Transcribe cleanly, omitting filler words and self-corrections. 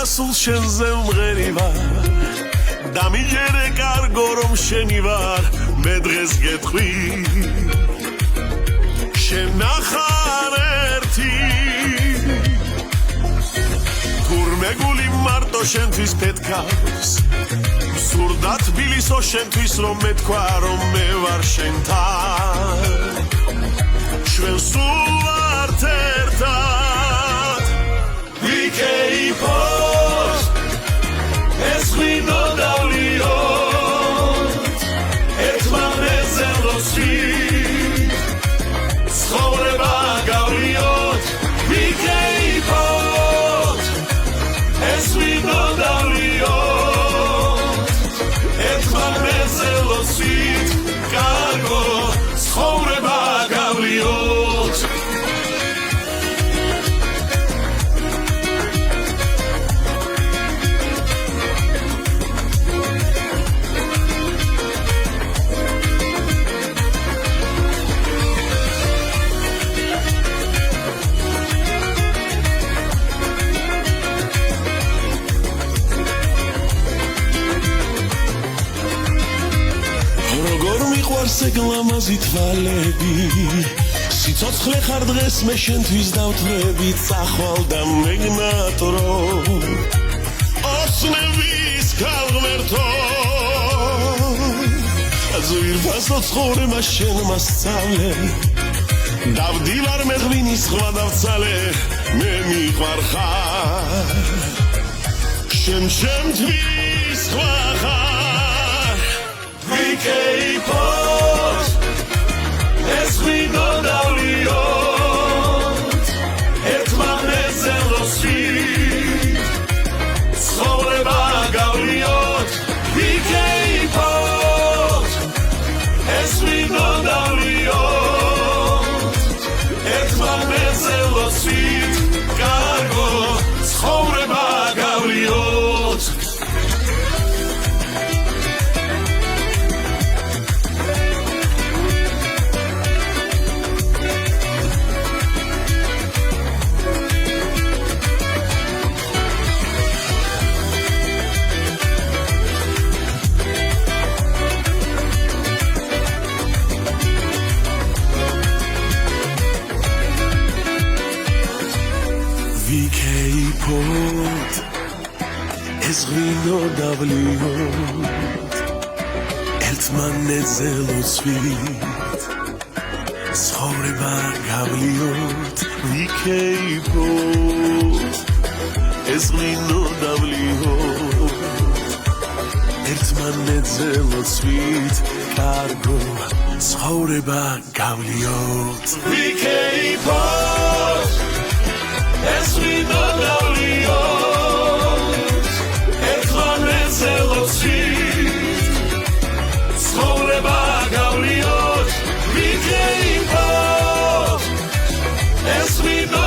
გასულ შენზე მღერი ვარ და მიგერე კარგო რომ შენი ვარ მე დღეს გეტყვი შენ ნახარ ერთი თურმე გული მარტო შენთვის პეთქავს სურდა თბილისო შენთვის რომ მეთქვა რომ მე ვარ შენთან ჩვენ სულ ვართ ერთად ვიქეიფოთ ეს ღვინო დავლიოთ ერთმანეთზე როსვით ცხოვრება გავლიოთ ვიქეიფოთ ეს ღვინო დავლიოთ ერთმანეთზე როსვით კარგო ცხოვრება გავლიოთ გლამაზი თვალები სიცოცხლე ხარ დღეს მე შენთვის დავთვრები წახვალ და მეგნატრო ოსნების გავღმერთო ზვირფასო ცხოვრება შენ მასწავლე დავდივარ მე ღვინის ხმა დავცალე მე მიყვარხარ შენ ჩემთვის ხმა ხარ ვიქეიფოთ ეს ღვინო დავლიოთ ერთმანეთზე როსვით ცხოვრება გავლიოთ ვიქეიფოთ ეს ღვინო დავლიოთ ერთმანეთზე როსვით კარგო ცხოვრება გავლიოთ ვიქეიფოთ ეს ღვინო დავლიოთ ერთმანეთზე ლოცვით ცხოვრება გავლიოთ ვიქეიფოთ ეს ღვინო დავლიოთ ერთმანეთზე ლოცვით კარგო ცხოვრება გავლიოთ ვიქეიფოთ ეს ღვინო დავლიოთ ერთმანეთზე ლოცვით ცხოვრება გავლიოთ ვიქეიფოთ ეს ღვინო